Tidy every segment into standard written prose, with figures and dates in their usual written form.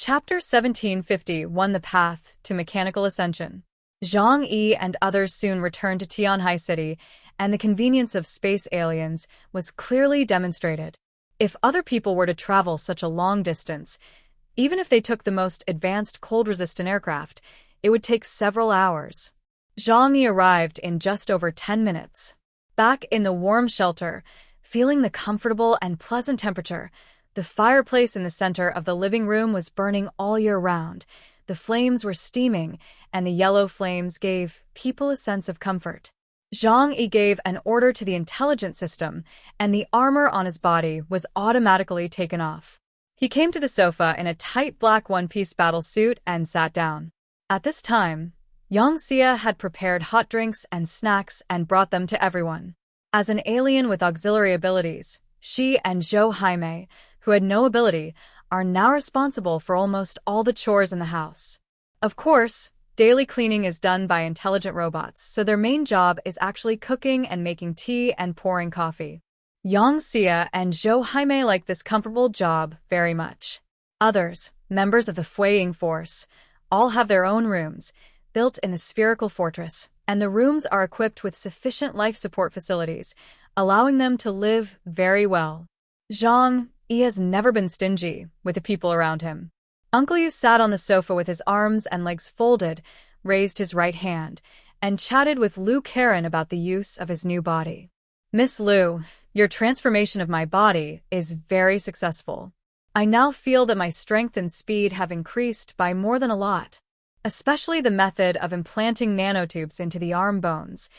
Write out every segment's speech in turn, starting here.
Chapter 1750 won the path to mechanical ascension. Zhang Yi and others soon returned to Tianhai City, and the convenience of space aliens was clearly demonstrated. If other people were to travel such a long distance, even if they took the most advanced cold-resistant aircraft, it would take several hours. Zhang Yi arrived in just over 10 minutes. Back in the warm shelter, feeling the comfortable and pleasant temperature, the fireplace in the center of the living room was burning all year round. The flames were steaming, and the yellow flames gave people a sense of comfort. Zhang Yi gave an order to the intelligence system, and the armor on his body was automatically taken off. He came to the sofa in a tight black one-piece battle suit and sat down. At this time, Yang Xia had prepared hot drinks and snacks and brought them to everyone. As an alien with auxiliary abilities, she and Zhou Haimei, who had no ability, are now responsible for almost all the chores in the house. Of course, daily cleaning is done by intelligent robots, so their main job is actually cooking and making tea and pouring coffee. Yang Xia and Zhou Haimei like this comfortable job very much. Others, members of the Fuying Force, all have their own rooms, built in the spherical fortress, and the rooms are equipped with sufficient life support facilities, allowing them to live very well. Zhang Yi has never been stingy with the people around him. Uncle Yu sat on the sofa with his arms and legs folded, raised his right hand, and chatted with Lu Karen about the use of his new body. "Miss Lu, your transformation of my body is very successful. I now feel that my strength and speed have increased by more than a lot. Especially the method of implanting nanotubes into the arm bones.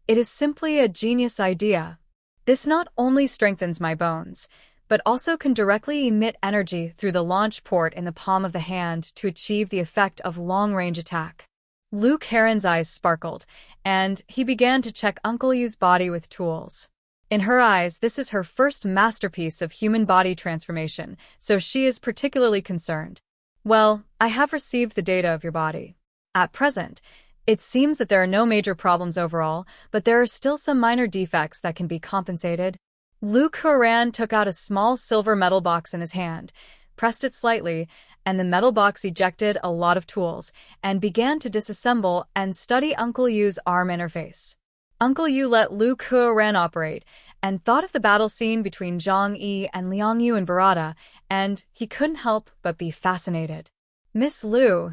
It is simply a genius idea. This not only strengthens my bones, but also can directly emit energy through the launch port in the palm of the hand to achieve the effect of long-range attack." Lu Karen's eyes sparkled, and he began to check Uncle Yu's body with tools. In her eyes, this is her first masterpiece of human body transformation, so she is particularly concerned. "Well, I have received the data of your body. At present, it seems that there are no major problems overall, but there are still some minor defects that can be compensated." Lu Karen took out a small silver metal box in his hand, pressed it slightly, and the metal box ejected a lot of tools, and began to disassemble and study Uncle Yu's arm interface. Uncle Yu let Lu Karen operate, and thought of the battle scene between Zhang Yi and Liang Yu in Barada, and he couldn't help but be fascinated. "Miss Lu,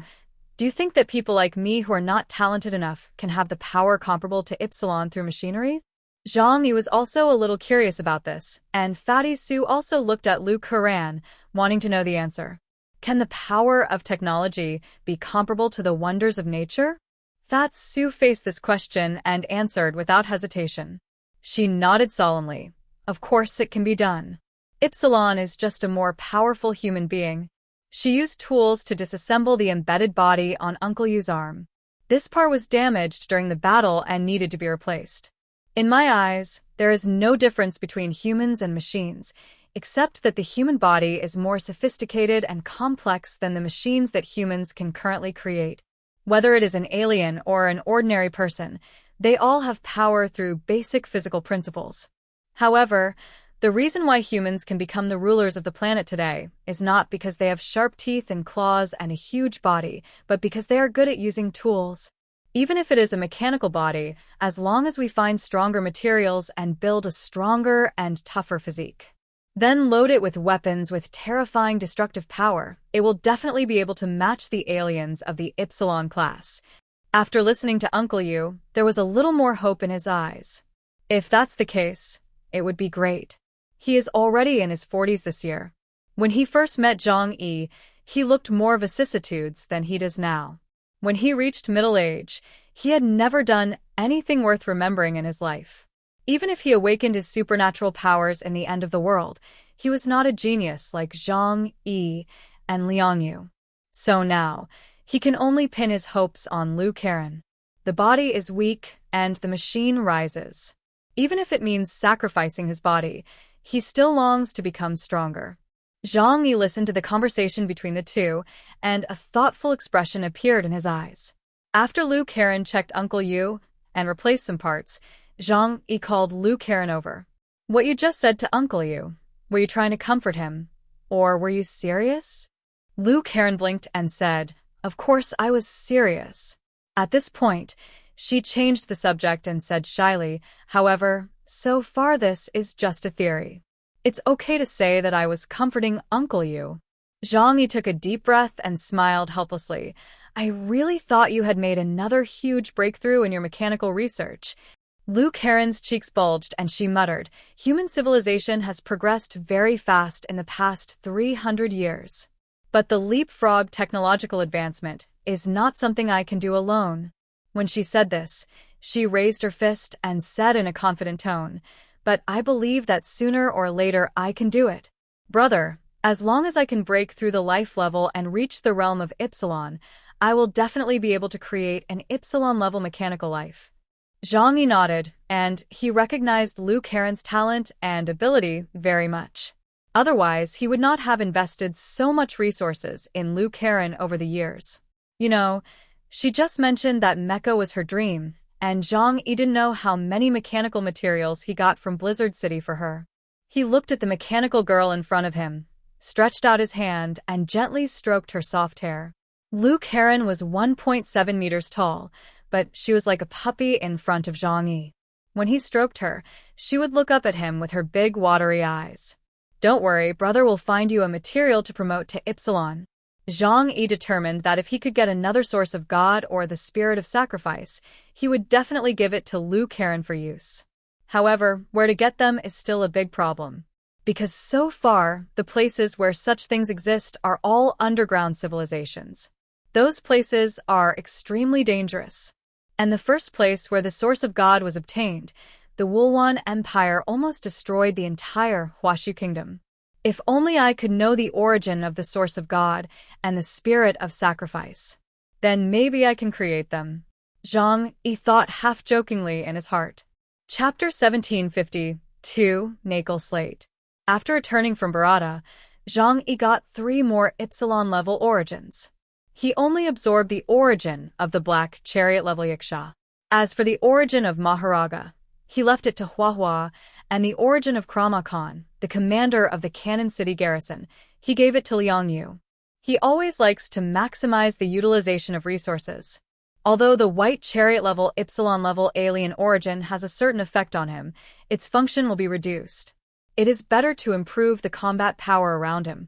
do you think that people like me who are not talented enough can have the power comparable to Ypsilon through machinery?" Zhang Yi was also a little curious about this, and Fatty Su also looked at Lu Karen, wanting to know the answer. Can the power of technology be comparable to the wonders of nature? Fat Su faced this question and answered without hesitation. She nodded solemnly. Of course it can be done. Ypsilon is just a more powerful human being. She used tools to disassemble the embedded body on Uncle Yu's arm. This part was damaged during the battle and needed to be replaced. In my eyes, there is no difference between humans and machines, except that the human body is more sophisticated and complex than the machines that humans can currently create. Whether it is an alien or an ordinary person, they all have power through basic physical principles. However, the reason why humans can become the rulers of the planet today is not because they have sharp teeth and claws and a huge body, but because they are good at using tools. Even if it is a mechanical body, as long as we find stronger materials and build a stronger and tougher physique, then load it with weapons with terrifying destructive power, it will definitely be able to match the aliens of the Ypsilon class. After listening to Uncle Yu, there was a little more hope in his eyes. If that's the case, it would be great. He is already in his 40s this year. When he first met Zhang Yi, he looked more vicissitudes than he does now. When he reached middle age, he had never done anything worth remembering in his life. Even if he awakened his supernatural powers in the end of the world, he was not a genius like Zhang Yi and Liang Yu. So now, he can only pin his hopes on Lu Karen. The body is weak, and the machine rises. Even if it means sacrificing his body, he still longs to become stronger. Zhang Yi listened to the conversation between the two, and a thoughtful expression appeared in his eyes. After Lu Karen checked Uncle Yu and replaced some parts, Zhang Yi called Lu Karen over. "What you just said to Uncle Yu, were you trying to comfort him? Or were you serious?" Lu Karen blinked and said, "Of course I was serious." At this point, she changed the subject and said shyly, "However, so far this is just a theory. It's okay to say that I was comforting Uncle Yu." Zhang Yi took a deep breath and smiled helplessly. "I really thought you had made another huge breakthrough in your mechanical research." Lu Karen's cheeks bulged and she muttered, "Human civilization has progressed very fast in the past 300 years. But the leapfrog technological advancement is not something I can do alone." When she said this, she raised her fist and said in a confident tone, "But I believe that sooner or later I can do it. Brother, as long as I can break through the life level and reach the realm of Ypsilon, I will definitely be able to create an Ypsilon-level mechanical life." Zhang Yi nodded, and he recognized Lu Karen's talent and ability very much. Otherwise, he would not have invested so much resources in Lu Karen over the years. You know, she just mentioned that mecha was her dream, and Zhang Yi didn't know how many mechanical materials he got from Blizzard City for her. He looked at the mechanical girl in front of him, stretched out his hand, and gently stroked her soft hair. Lu Karen was 1.7 meters tall, but she was like a puppy in front of Zhang Yi. When he stroked her, she would look up at him with her big watery eyes. "Don't worry, brother will find you a material to promote to Ypsilon." Zhang Yi determined that if he could get another source of God or the spirit of sacrifice, he would definitely give it to Lu Karen for use. However, where to get them is still a big problem. Because so far, the places where such things exist are all underground civilizations. Those places are extremely dangerous. And the first place where the source of God was obtained, the Wulwan Empire, almost destroyed the entire Huashu kingdom. If only I could know the origin of the source of God and the spirit of sacrifice. Then maybe I can create them. Zhang Yi thought half-jokingly in his heart. Chapter 1752, Nakel Slate. After returning from Barada, Zhang Yi got 3 more Ypsilon-level origins. He only absorbed the origin of the Black Chariot-level Yaksha. As for the origin of Maharaga, he left it to Huahua, and the origin of Krama Khan, the commander of the Cannon City garrison, he gave it to Liang Yu. He always likes to maximize the utilization of resources. Although the White Chariot-level Ypsilon-level alien origin has a certain effect on him, its function will be reduced. It is better to improve the combat power around him.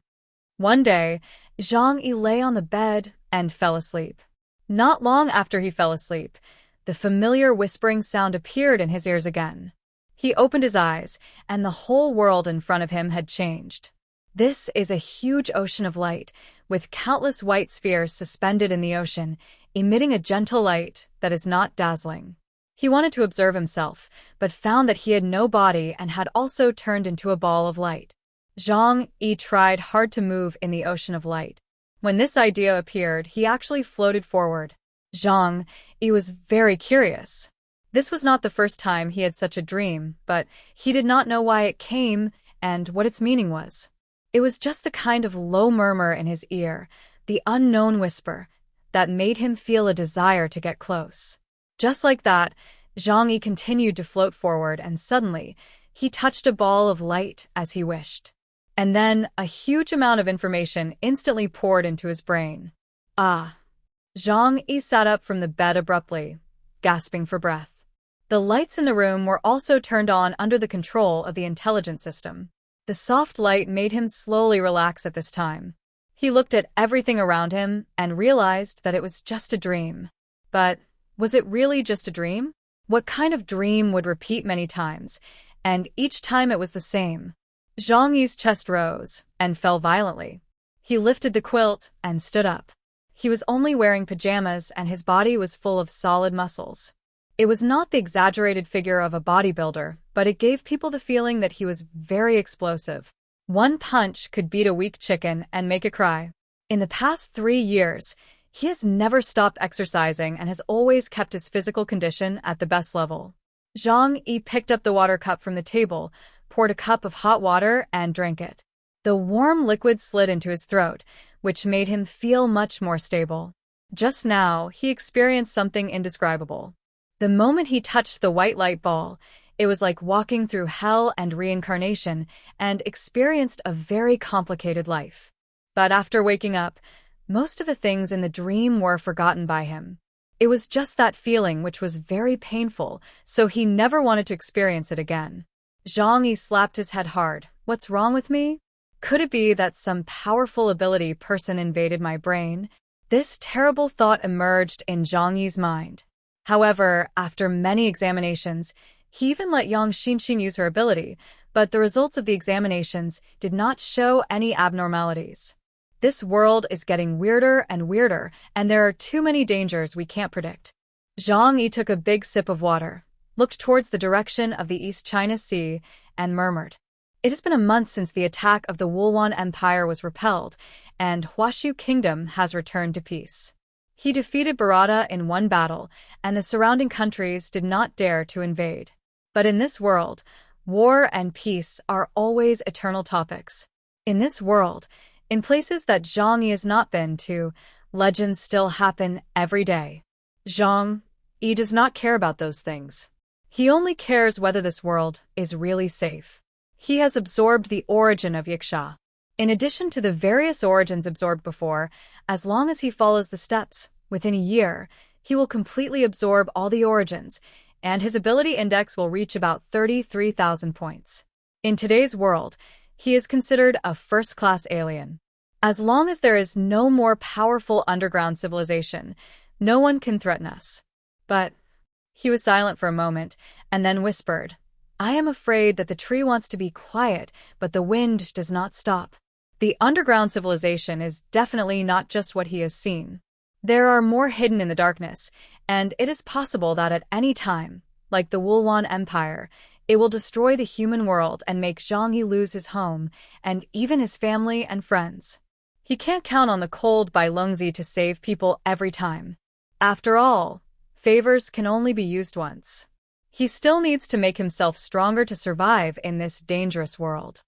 One day, Zhang Yi lay on the bed and fell asleep. Not long after he fell asleep, the familiar whispering sound appeared in his ears again. He opened his eyes, and the whole world in front of him had changed. This is a huge ocean of light, with countless white spheres suspended in the ocean, emitting a gentle light that is not dazzling. He wanted to observe himself, but found that he had no body and had also turned into a ball of light. Zhang Yi tried hard to move in the ocean of light. When this idea appeared, he actually floated forward. Zhang Yi was very curious. This was not the first time he had such a dream, but he did not know why it came and what its meaning was. It was just the kind of low murmur in his ear, the unknown whisper, that made him feel a desire to get close. Just like that, Zhang Yi continued to float forward, and suddenly, he touched a ball of light as he wished. And then, a huge amount of information instantly poured into his brain. Ah! Zhang Yi sat up from the bed abruptly, gasping for breath. The lights in the room were also turned on under the control of the intelligence system. The soft light made him slowly relax at this time. He looked at everything around him and realized that it was just a dream. But was it really just a dream? What kind of dream would repeat many times, and each time it was the same? Zhang Yi's chest rose and fell violently. He lifted the quilt and stood up. He was only wearing pajamas and his body was full of solid muscles. It was not the exaggerated figure of a bodybuilder, but it gave people the feeling that he was very explosive. One punch could beat a weak chicken and make it cry. In the past 3 years, he has never stopped exercising and has always kept his physical condition at the best level. Zhang Yi picked up the water cup from the table, poured a cup of hot water, and drank it. The warm liquid slid into his throat, which made him feel much more stable. Just now, he experienced something indescribable. The moment he touched the white light ball, it was like walking through hell and reincarnation, and experienced a very complicated life. But after waking up, most of the things in the dream were forgotten by him. It was just that feeling which was very painful, so he never wanted to experience it again. Zhang Yi slapped his head hard. What's wrong with me? Could it be that some powerful ability person invaded my brain? This terrible thought emerged in Zhang Yi's mind. However, after many examinations, he even let Yang Xinxin use her ability, but the results of the examinations did not show any abnormalities. This world is getting weirder and weirder, and there are too many dangers we can't predict. Zhang Yi took a big sip of water, looked towards the direction of the East China Sea, and murmured. It has been a month since the attack of the Wulwan Empire was repelled, and Huashu Kingdom has returned to peace. He defeated Bharata in one battle, and the surrounding countries did not dare to invade. But in this world, war and peace are always eternal topics. In this world, in places that Zhang Yi has not been to, legends still happen every day. Zhang Yi does not care about those things. He only cares whether this world is really safe. He has absorbed the origin of Yiksha. In addition to the various origins absorbed before, as long as he follows the steps, within a year, he will completely absorb all the origins, and his ability index will reach about 33,000 points. In today's world, he is considered a first-class alien. As long as there is no more powerful underground civilization, no one can threaten us. But he was silent for a moment, and then whispered, I am afraid that the tree wants to be quiet, but the wind does not stop. The underground civilization is definitely not just what he has seen. There are more hidden in the darkness, and it is possible that at any time, like the Wulwan Empire, it will destroy the human world and make Zhang Yi lose his home, and even his family and friends. He can't count on the cold Bai Longzi to save people every time. After all, favors can only be used once. He still needs to make himself stronger to survive in this dangerous world.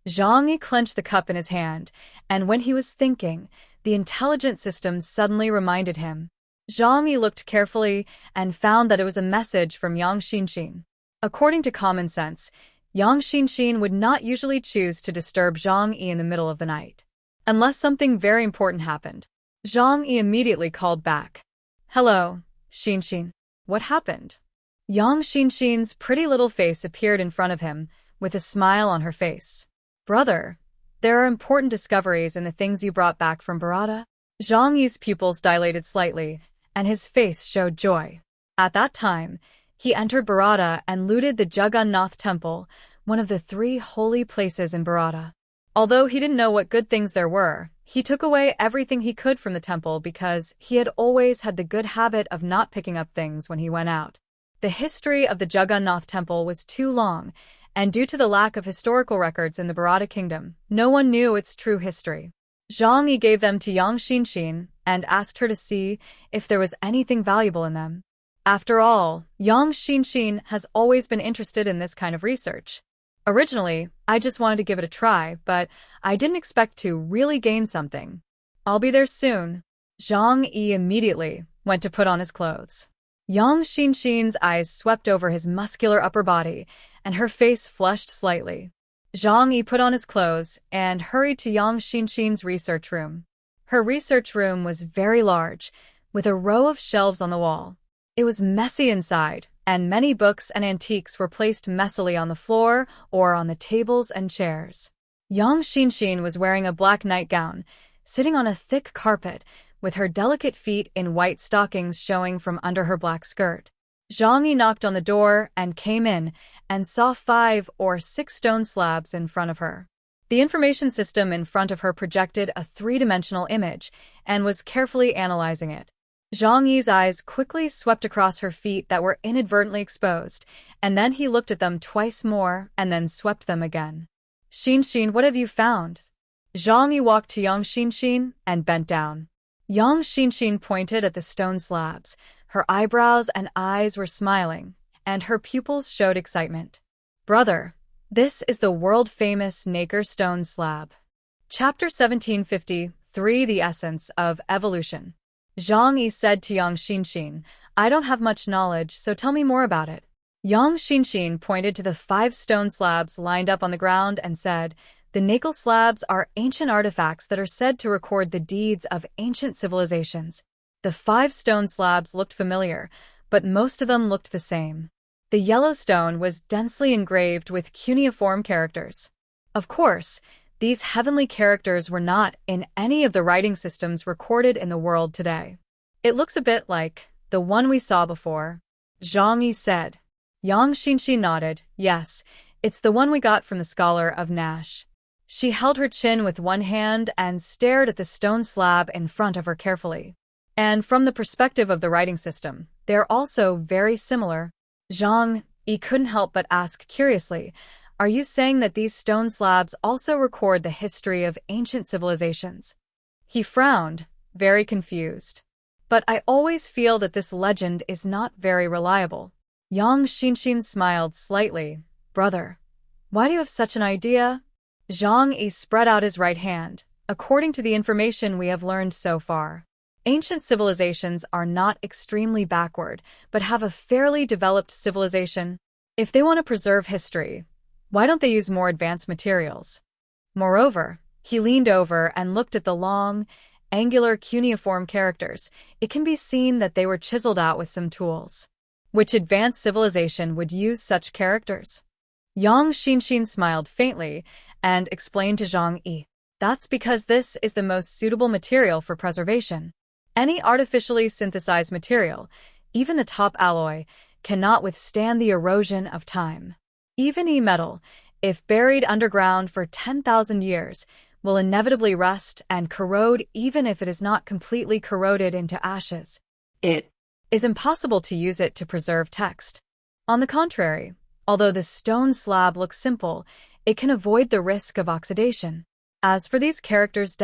Zhang Yi clenched the cup in his hand, and when he was thinking, the intelligent system suddenly reminded him. Zhang Yi looked carefully and found that it was a message from Yang Xinxin. According to common sense, Yang Xinxin would not usually choose to disturb Zhang Yi in the middle of the night. Unless something very important happened. Zhang Yi immediately called back. Hello, Xinxin. What happened? Yang Xinxin's pretty little face appeared in front of him, with a smile on her face. Brother, there are important discoveries in the things you brought back from Bharata. Zhang Yi's pupils dilated slightly, and his face showed joy. At that time, he entered Bharata and looted the Jagannath Temple, one of the 3 holy places in Bharata. Although he didn't know what good things there were, he took away everything he could from the temple because he had always had the good habit of not picking up things when he went out. The history of the Jagannath Temple was too long, and due to the lack of historical records in the Bharata Kingdom, no one knew its true history. Zhang Yi gave them to Yang Xinxin and asked her to see if there was anything valuable in them. After all, Yang Xinxin has always been interested in this kind of research. Originally, I just wanted to give it a try, but I didn't expect to really gain something. I'll be there soon. Zhang Yi immediately went to put on his clothes. Yang Xinxin's eyes swept over his muscular upper body, and her face flushed slightly. Zhang Yi put on his clothes and hurried to Yang Xinxin's research room. Her research room was very large, with a row of shelves on the wall. It was messy inside, and many books and antiques were placed messily on the floor or on the tables and chairs. Yang Xinxin was wearing a black nightgown, sitting on a thick carpet, with her delicate feet in white stockings showing from under her black skirt. Zhang Yi knocked on the door and came in and saw 5 or 6 stone slabs in front of her. The information system in front of her projected a 3-dimensional image and was carefully analyzing it. Zhang Yi's eyes quickly swept across her feet that were inadvertently exposed, and then he looked at them twice more and then swept them again. Xinxin, what have you found? Zhang Yi walked to Yang Xinxin and bent down. Yang Xinxin pointed at the stone slabs. Her eyebrows and eyes were smiling, and her pupils showed excitement. Brother, this is the world-famous Nacre stone slab. Chapter 1753, The Essence of Evolution. Zhang Yi said to Yang Xinxin, I don't have much knowledge, so tell me more about it. Yang Xinxin pointed to the 5 stone slabs lined up on the ground and said, The nacre slabs are ancient artifacts that are said to record the deeds of ancient civilizations. The 5 stone slabs looked familiar, but most of them looked the same. The yellow stone was densely engraved with cuneiform characters. Of course, these heavenly characters were not in any of the writing systems recorded in the world today. It looks a bit like the one we saw before, Zhang Yi said. Yang Xinxi nodded. Yes, it's the one we got from the scholar of Nash. She held her chin with one hand and stared at the stone slab in front of her carefully. And from the perspective of the writing system, they're also very similar. Zhang Yi couldn't help but ask curiously, are you saying that these stone slabs also record the history of ancient civilizations? He frowned, very confused. But I always feel that this legend is not very reliable. Yang Xinxin smiled slightly. Brother, why do you have such an idea? Zhang Yi spread out his right hand. According to the information we have learned so far, ancient civilizations are not extremely backward, but have a fairly developed civilization. If they want to preserve history, why don't they use more advanced materials? Moreover, he leaned over and looked at the long, angular cuneiform characters. It can be seen that they were chiseled out with some tools. Which advanced civilization would use such characters? Yang Xinxin smiled faintly and explained to Zhang Yi, that's because this is the most suitable material for preservation. Any artificially synthesized material, even the top alloy, cannot withstand the erosion of time. Even e-metal, if buried underground for 10,000 years, will inevitably rust and corrode even if it is not completely corroded into ashes. It is impossible to use it to preserve text. On the contrary, although the stone slab looks simple, it can avoid the risk of oxidation. As for these characters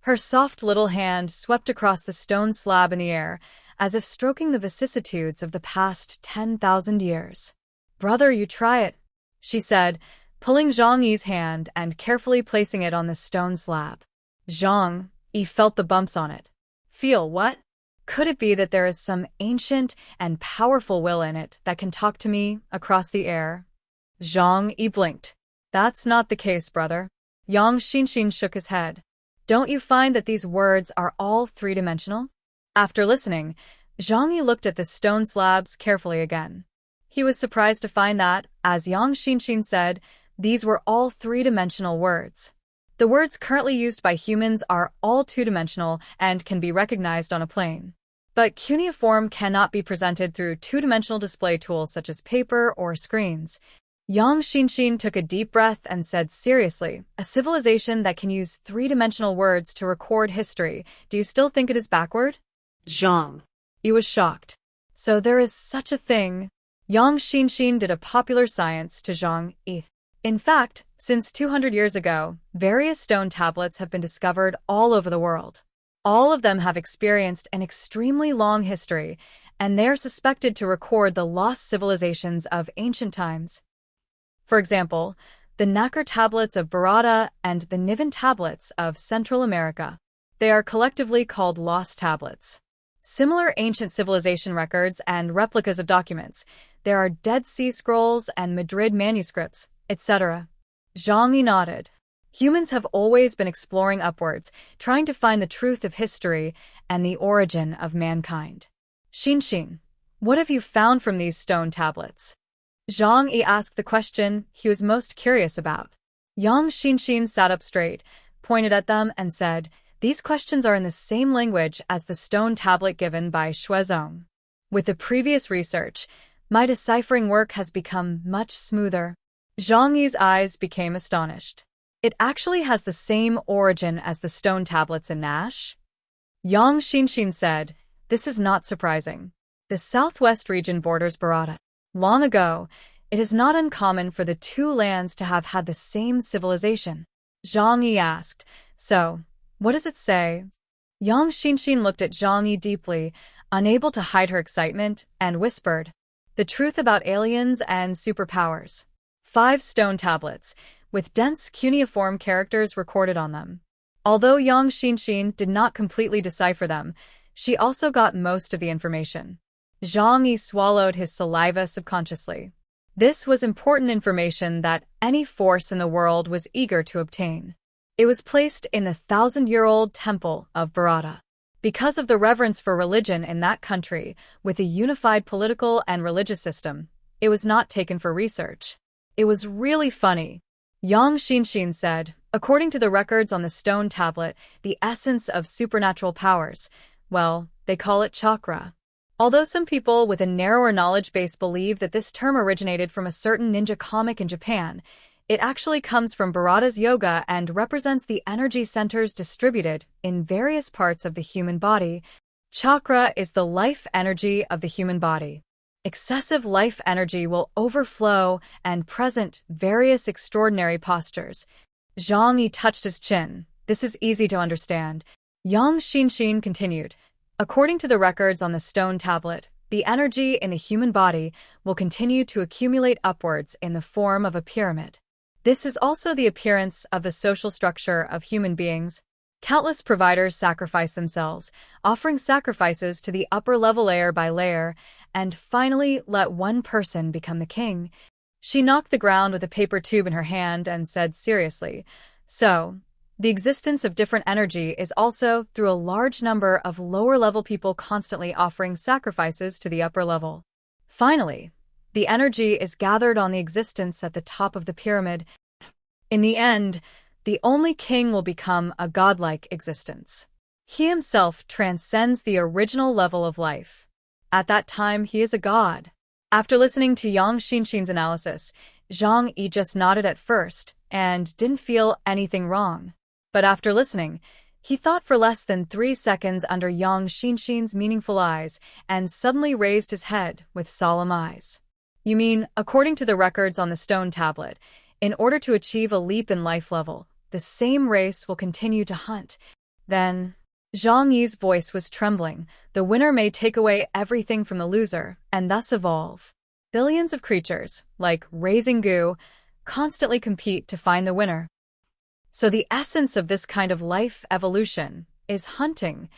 her soft little hand swept across the stone slab in the air, as if stroking the vicissitudes of the past 10,000 years. Brother, you try it, she said, pulling Zhang Yi's hand and carefully placing it on the stone slab. Zhang Yi felt the bumps on it. Feel what? Could it be that there is some ancient and powerful will in it that can talk to me across the air? Zhang Yi blinked. That's not the case, brother. Yang Xinxin shook his head. Don't you find that these words are all three-dimensional? After listening, Zhang Yi looked at the stone slabs carefully again. He was surprised to find that, as Yang Xinxin said, these were all three-dimensional words. The words currently used by humans are all two-dimensional and can be recognized on a plane. But cuneiform cannot be presented through two-dimensional display tools such as paper or screens. Yang Xinxin took a deep breath and said seriously, a civilization that can use three-dimensional words to record history, do you still think it is backward? Zhang Yi was shocked. So there is such a thing. Yang Xinxin did a popular science to Zhang Yi. In fact, since 200 years ago, various stone tablets have been discovered all over the world. All of them have experienced an extremely long history, and they are suspected to record the lost civilizations of ancient times. For example, the nacre tablets of Barada and the Niven tablets of Central America. They are collectively called lost tablets. Similar ancient civilization records and replicas of documents. There are Dead Sea Scrolls and Madrid manuscripts, etc. Zhang Yi nodded. Humans have always been exploring upwards, trying to find the truth of history and the origin of mankind. Xinxin, what have you found from these stone tablets? Zhang Yi asked the question he was most curious about. Yang Xinxin sat up straight, pointed at them, and said, these questions are in the same language as the stone tablet given by Xuezong. With the previous research, my deciphering work has become much smoother. Zhang Yi's eyes became astonished. It actually has the same origin as the stone tablets in Nash? Yang Xinxin said, this is not surprising. The southwest region borders Barada. Long ago, it is not uncommon for the two lands to have had the same civilization. Zhang Yi asked, so, what does it say? Yang Xinxin looked at Zhang Yi deeply, unable to hide her excitement, and whispered, the truth about aliens and superpowers. 5 stone tablets, with dense cuneiform characters recorded on them. Although Yang Xinxin did not completely decipher them, she also got most of the information. Zhang Yi swallowed his saliva subconsciously. This was important information that any force in the world was eager to obtain. It was placed in the 1,000-year-old temple of Bharata. Because of the reverence for religion in that country, with a unified political and religious system, it was not taken for research. It was really funny. Yang Xinshin said, according to the records on the stone tablet, the essence of supernatural powers, well, they call it chakra. Although some people with a narrower knowledge base believe that this term originated from a certain ninja comic in Japan, it actually comes from Bharata's yoga and represents the energy centers distributed in various parts of the human body. Chakra is the life energy of the human body. Excessive life energy will overflow and present various extraordinary postures. Zhang Yi touched his chin. This is easy to understand. Yang Xinshin continued. According to the records on the stone tablet, the energy in the human body will continue to accumulate upwards in the form of a pyramid. This is also the appearance of the social structure of human beings. Countless providers sacrifice themselves, offering sacrifices to the upper level layer by layer, and finally let one person become the king. She knocked the ground with a paper tube in her hand and said seriously, so, the existence of different energy is also through a large number of lower-level people constantly offering sacrifices to the upper level. Finally, the energy is gathered on the existence at the top of the pyramid. In the end, the only king will become a godlike existence. He himself transcends the original level of life. At that time, he is a god. After listening to Yang Xinshin's analysis, Zhang Yi just nodded at first and didn't feel anything wrong. But after listening, he thought for less than 3 seconds under Yang Xinshin's meaningful eyes and suddenly raised his head with solemn eyes. You mean, according to the records on the stone tablet, in order to achieve a leap in life level, the same race will continue to hunt. Then, Zhang Yi's voice was trembling. The winner may take away everything from the loser, and thus evolve. Billions of creatures, like raising goo, constantly compete to find the winner. So the essence of this kind of life evolution is hunting.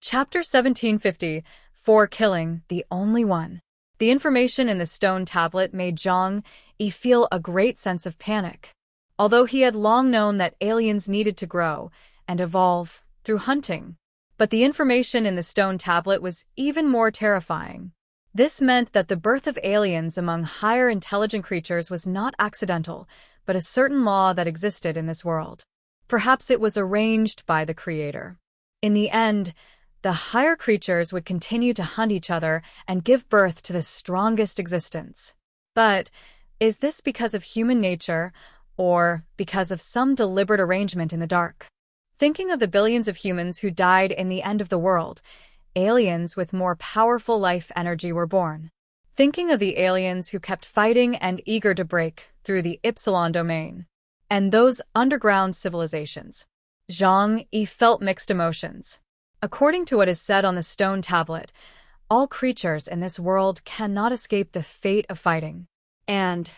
Chapter 1750, For Killing the Only One. The information in the stone tablet made Zhang Yi feel a great sense of panic. Although he had long known that aliens needed to grow and evolve through hunting. But the information in the stone tablet was even more terrifying. This meant that the birth of aliens among higher intelligent creatures was not accidental, but a certain law that existed in this world. Perhaps it was arranged by the Creator. In the end, the higher creatures would continue to hunt each other and give birth to the strongest existence. But is this because of human nature, or because of some deliberate arrangement in the dark? Thinking of the billions of humans who died in the end of the world, aliens with more powerful life energy were born. Thinking of the aliens who kept fighting and eager to break through the Epsilon domain, and those underground civilizations, Zhang Yi felt mixed emotions. According to what is said on the stone tablet, all creatures in this world cannot escape the fate of fighting. And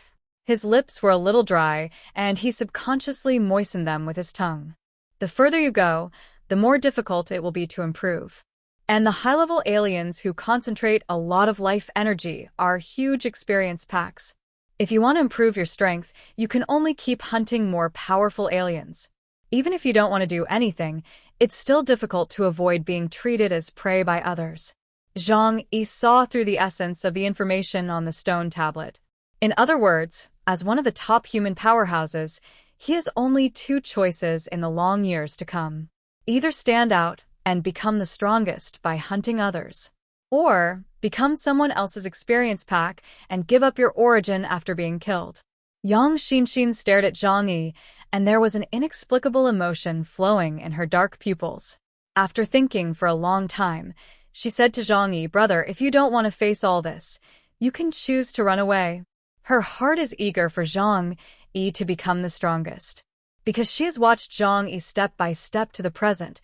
his lips were a little dry, and he subconsciously moistened them with his tongue. The further you go, the more difficult it will be to improve. And the high-level aliens who concentrate a lot of life energy are huge experience packs. If you want to improve your strength, you can only keep hunting more powerful aliens. Even if you don't want to do anything, it's still difficult to avoid being treated as prey by others. Zhang Yi saw through the essence of the information on the stone tablet. In other words, as one of the top human powerhouses, he has only 2 choices in the long years to come. Either stand out and become the strongest by hunting others, or become someone else's experience pack and give up your origin after being killed. Yang Xinshin stared at Zhang Yi, and there was an inexplicable emotion flowing in her dark pupils. After thinking for a long time, she said to Zhang Yi, "Brother, if you don't want to face all this, you can choose to run away." Her heart is eager for Zhang Yi to become the strongest. Because she has watched Zhang Yi step by step to the present,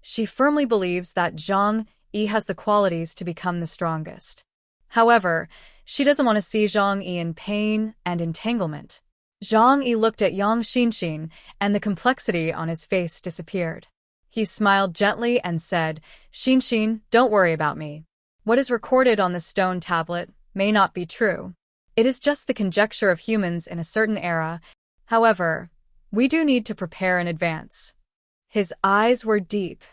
she firmly believes that Zhang Yi has the qualities to become the strongest. However, she doesn't want to see Zhang Yi in pain and entanglement. Zhang Yi looked at Yang Xinshin, and the complexity on his face disappeared. He smiled gently and said, "Xinshin, don't worry about me. What is recorded on the stone tablet may not be true. It is just the conjecture of humans in a certain era. However, we do need to prepare in advance. His eyes were deep.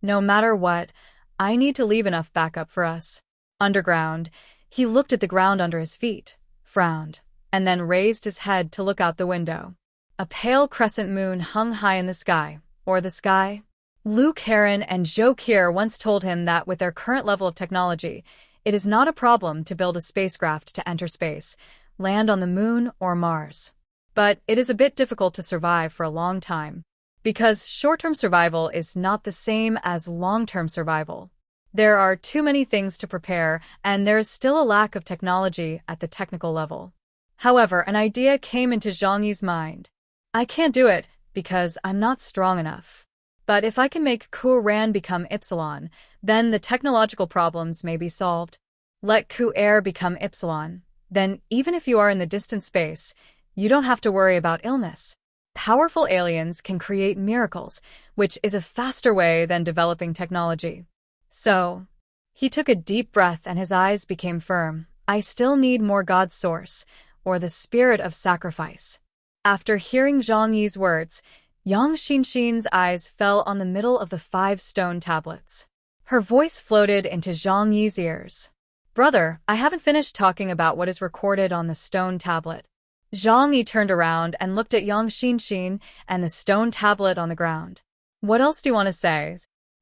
No matter what, I need to leave enough backup for us. Underground, he looked at the ground under his feet, frowned, and then raised his head to look out the window. A pale crescent moon hung high in the sky. Or the sky? Luke Heron and Joe Keir once told him that with their current level of technology, it is not a problem to build a spacecraft to enter space, land on the moon or Mars. But it is a bit difficult to survive for a long time, because short-term survival is not the same as long-term survival. There are too many things to prepare, and there is still a lack of technology at the technical level. However, an idea came into Zhang Yi's mind. I can't do it, because I'm not strong enough. But if I can make Ku Ran become Ipsilon, then the technological problems may be solved. Let Ku Air become Ipsilon. Then, even if you are in the distant space, you don't have to worry about illness. Powerful aliens can create miracles, which is a faster way than developing technology. So, he took a deep breath and his eyes became firm. I still need more God's source, or the spirit of sacrifice. After hearing Zhang Yi's words, Yang Xinxin's eyes fell on the middle of the 5 stone tablets. Her voice floated into Zhang Yi's ears. Brother, I haven't finished talking about what is recorded on the stone tablet. Zhang Yi turned around and looked at Yang Xinxin and the stone tablet on the ground. What else do you want to say?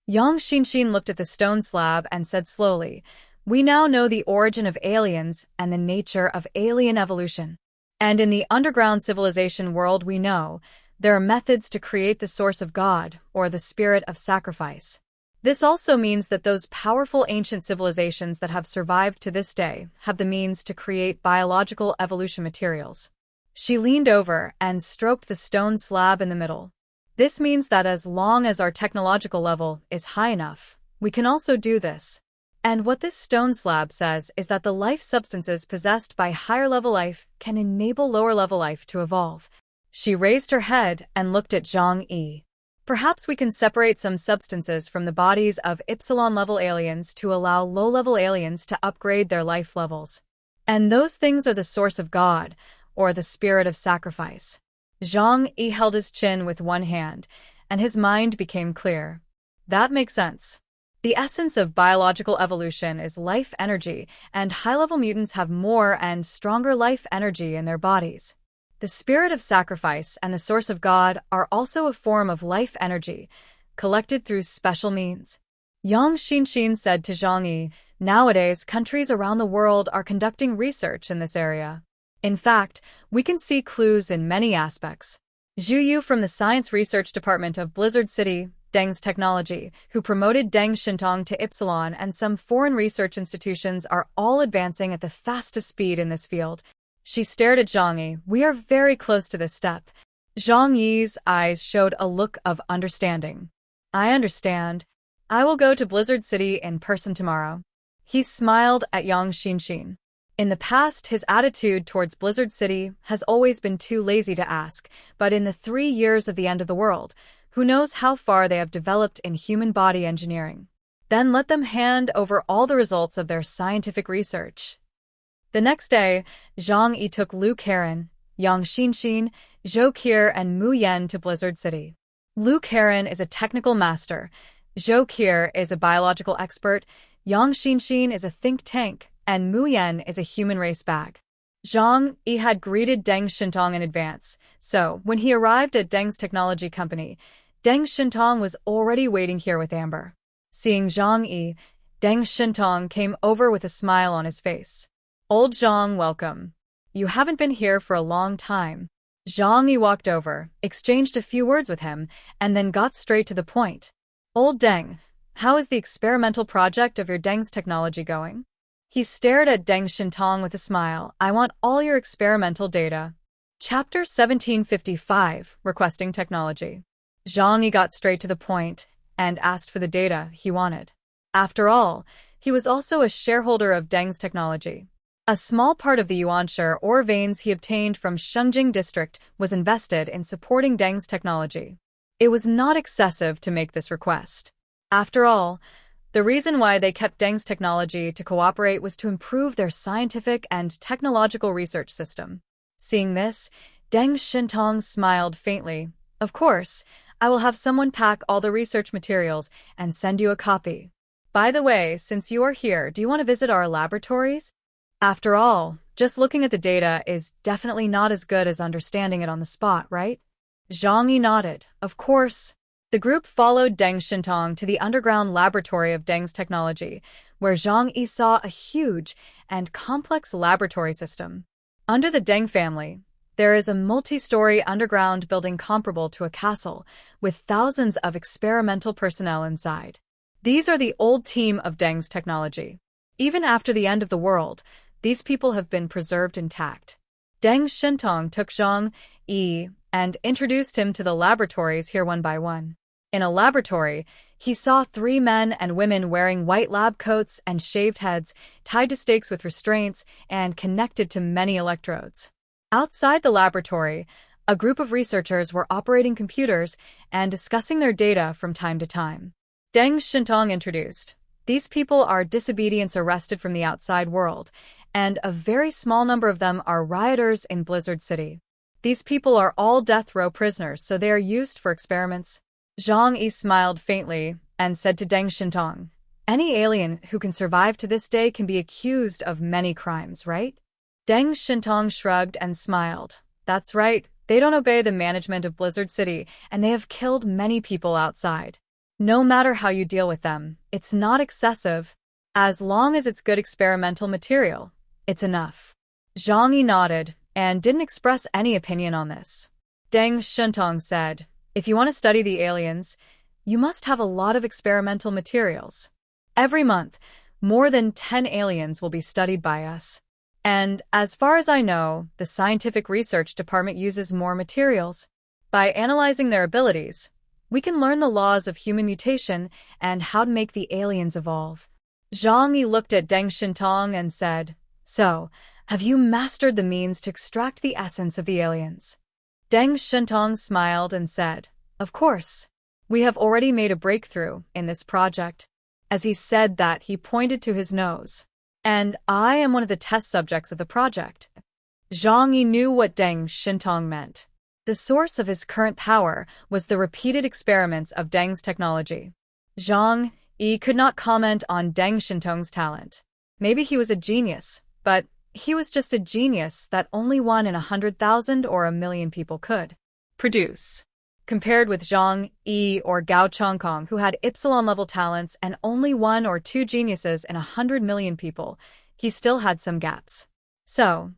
Yang Xinxin looked at the stone slab and said slowly, we now know the origin of aliens and the nature of alien evolution. And in the underground civilization world we know, there are methods to create the source of God, or the spirit of sacrifice. This also means that those powerful ancient civilizations that have survived to this day have the means to create biological evolution materials. She leaned over and stroked the stone slab in the middle. This means that as long as our technological level is high enough, we can also do this. And what this stone slab says is that the life substances possessed by higher-level life can enable lower-level life to evolve. She raised her head and looked at Zhang Yi. Perhaps we can separate some substances from the bodies of Ipsilon-level aliens to allow low-level aliens to upgrade their life levels. And those things are the source of God, or the spirit of sacrifice. Zhang Yi held his chin with one hand, and his mind became clear. That makes sense. The essence of biological evolution is life energy, and high-level mutants have more and stronger life energy in their bodies. The spirit of sacrifice and the source of God are also a form of life energy, collected through special means. Yang Xinxin said to Zhang Yi, nowadays countries around the world are conducting research in this area. In fact, we can see clues in many aspects. Zhu Yu from the Science Research Department of Blizzard City, Deng's technology, who promoted Deng Shintong to Ipsilon, and some foreign research institutions are all advancing at the fastest speed in this field. She stared at Zhang Yi. We are very close to this step. Zhang Yi's eyes showed a look of understanding. I understand. I will go to Blizzard City in person tomorrow. He smiled at Yang Xinxin. In the past, his attitude towards Blizzard City has always been too lazy to ask, but in the 3 years of the end of the world, who knows how far they have developed in human body engineering. Then let them hand over all the results of their scientific research. The next day, Zhang Yi took Luke Heron, Yang Xinxin, Zhou Keir, and Mu Yan to Blizzard City. Luke Heron is a technical master, Zhou Keir is a biological expert, Yang Xinxin is a think tank, and Mu Yan is a human race bag. Zhang Yi had greeted Deng Shintong in advance, so when he arrived at Deng's technology company, Deng Shintong was already waiting here with Amber. Seeing Zhang Yi, Deng Shintong came over with a smile on his face. Old Zhang, welcome. You haven't been here for a long time. Zhang Yi walked over, exchanged a few words with him, and then got straight to the point. Old Deng, how is the experimental project of your Deng's technology going? He stared at Deng Shintong with a smile. I want all your experimental data. Chapter 1755, Requesting Technology. Zhang Yi got straight to the point and asked for the data he wanted. After all, he was also a shareholder of Deng's technology. A small part of the yuanshi ore veins he obtained from Shengjing district was invested in supporting Deng's technology. It was not excessive to make this request. After all, The reason why they kept Deng's technology to cooperate was to improve their scientific and technological research system. Seeing this, Deng Shintong smiled faintly. Of course, I will have someone pack all the research materials and send you a copy. By the way, since you are here, do you want to visit our laboratories? After all, just looking at the data is definitely not as good as understanding it on the spot, right? Zhang Yi nodded. Of course. The group followed Deng Shintong to the underground laboratory of Deng's technology, where Zhang Yi saw a huge and complex laboratory system. Under the Deng family, there is a multi-story underground building comparable to a castle, with thousands of experimental personnel inside. These are the old team of Deng's technology. Even after the end of the world, these people have been preserved intact. Deng Shintong took Zhang Yi and introduced him to the laboratories here one by one. In a laboratory, he saw 3 men and women wearing white lab coats and shaved heads, tied to stakes with restraints, and connected to many electrodes. Outside the laboratory, a group of researchers were operating computers and discussing their data from time to time. Deng Shintong introduced, "These people are disobedience arrested from the outside world, and a very small number of them are rioters in Blizzard City. These people are all death row prisoners, so they are used for experiments." Zhang Yi smiled faintly and said to Deng Shintong, "Any alien who can survive to this day can be accused of many crimes, right?" Deng Shintong shrugged and smiled. "That's right, they don't obey the management of Blizzard City, and they have killed many people outside. No matter how you deal with them, it's not excessive. As long as it's good experimental material, it's enough." Zhang Yi nodded and didn't express any opinion on this. Deng Shintong said, "If you want to study the aliens, you must have a lot of experimental materials. Every month, more than 10 aliens will be studied by us. And as far as I know, the scientific research department uses more materials. By analyzing their abilities, we can learn the laws of human mutation and how to make the aliens evolve." Zhang Yi looked at Deng Shintong and said, "So, have you mastered the means to extract the essence of the aliens?" Deng Shintong smiled and said, "Of course. We have already made a breakthrough in this project." As he said that, he pointed to his nose. "And I am one of the test subjects of the project." Zhang Yi knew what Deng Shintong meant. The source of his current power was the repeated experiments of Deng's technology. Zhang Yi could not comment on Deng Shintong's talent. Maybe he was a genius, but he was just a genius that only 1 in 100,000 or 1,000,000 people could produce. Compared with Zhang Yi or Gao Chongkong, who had Epsilon-level talents and only 1 or 2 geniuses in 100 million people, he still had some gaps. So,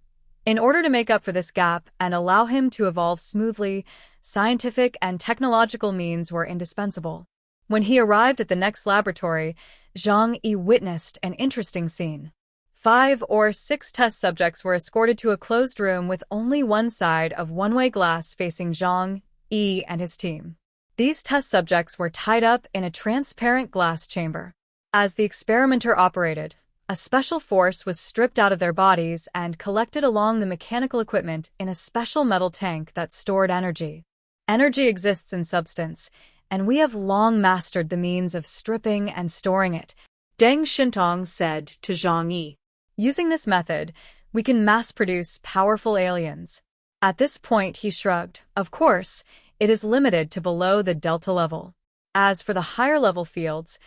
in order to make up for this gap and allow him to evolve smoothly, scientific and technological means were indispensable. When he arrived at the next laboratory, Zhang Yi witnessed an interesting scene. 5 or 6 test subjects were escorted to a closed room with only one side of one-way glass facing Zhang Yi and his team. These test subjects were tied up in a transparent glass chamber. As the experimenter operated, a special force was stripped out of their bodies and collected along the mechanical equipment in a special metal tank that stored energy. Energy exists in substance, and we have long mastered the means of stripping and storing it, Deng Shintong said to Zhang Yi. Using this method, we can mass-produce powerful aliens. At this point, he shrugged. Of course, it is limited to below the delta level. As for the higher-level fields,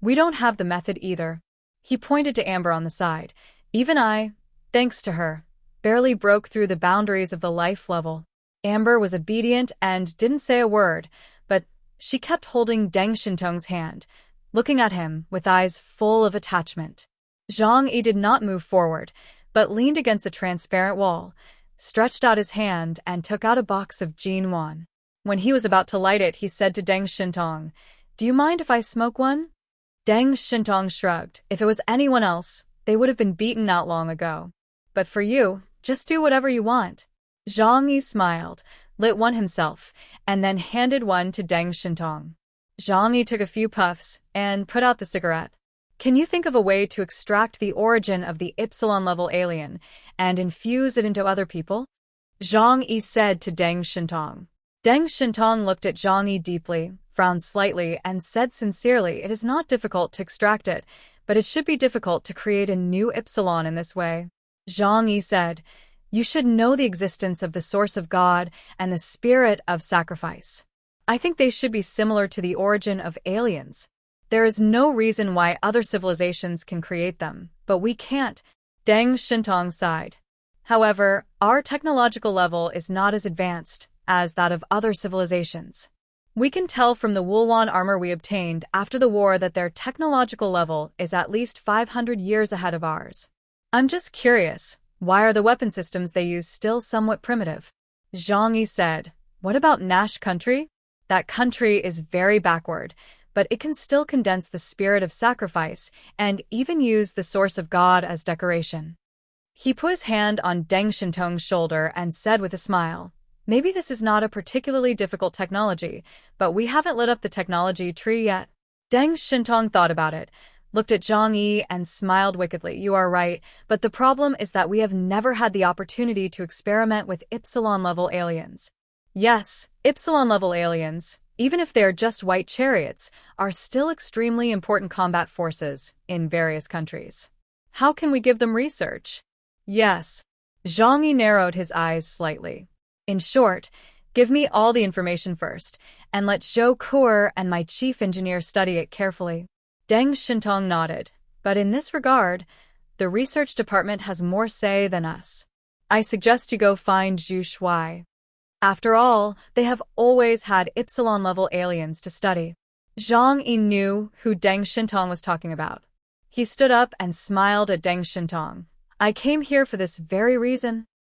we don't have the method either. He pointed to Amber on the side. Even I, thanks to her, barely broke through the boundaries of the life level. Amber was obedient and didn't say a word, but she kept holding Deng Shintong's hand, looking at him with eyes full of attachment. Zhang Yi did not move forward, but leaned against the transparent wall, stretched out his hand, and took out a box of Jinwan. When he was about to light it, he said to Deng Shintong, "Do you mind if I smoke one?" Deng Shintong shrugged. If it was anyone else, they would have been beaten out long ago. But for you, just do whatever you want. Zhang Yi smiled, lit one himself, and then handed one to Deng Shintong. Zhang Yi took a few puffs and put out the cigarette. "Can you think of a way to extract the origin of the Epsilon-level alien and infuse it into other people?" Zhang Yi said to Deng Shintong. Deng Shintong looked at Zhang Yi deeply, frowned slightly, and said sincerely, "It is not difficult to extract it, but it should be difficult to create a new Epsilon in this way." Zhang Yi said, "You should know the existence of the source of God and the spirit of sacrifice. I think they should be similar to the origin of aliens. There is no reason why other civilizations can create them, but we can't." Deng Shintong sighed. "However, our technological level is not as advanced as that of other civilizations. We can tell from the Wulwan armor we obtained after the war that their technological level is at least 500 years ahead of ours. I'm just curious, why are the weapon systems they use still somewhat primitive?" Zhang Yi said, "What about Nash country? That country is very backward, but it can still condense the spirit of sacrifice and even use the source of God as decoration." He put his hand on Deng Shintong's shoulder and said with a smile, "Maybe this is not a particularly difficult technology, but we haven't lit up the technology tree yet." Deng Shintong thought about it, looked at Zhang Yi, and smiled wickedly. "You are right, but the problem is that we have never had the opportunity to experiment with Epsilon-level aliens. Yes, Epsilon-level aliens, even if they are just white chariots, are still extremely important combat forces in various countries. How can we give them research?" "Yes." Zhang Yi narrowed his eyes slightly. "In short, give me all the information first, and let Zhou Kuer and my chief engineer study it carefully." Deng Shintong nodded, "But in this regard, the research department has more say than us. I suggest you go find Zhu Shuai. After all, they have always had Epsilon-level aliens to study." Zhang Yi knew who Deng Shintong was talking about. He stood up and smiled at Deng Shintong. "I came here for this very reason."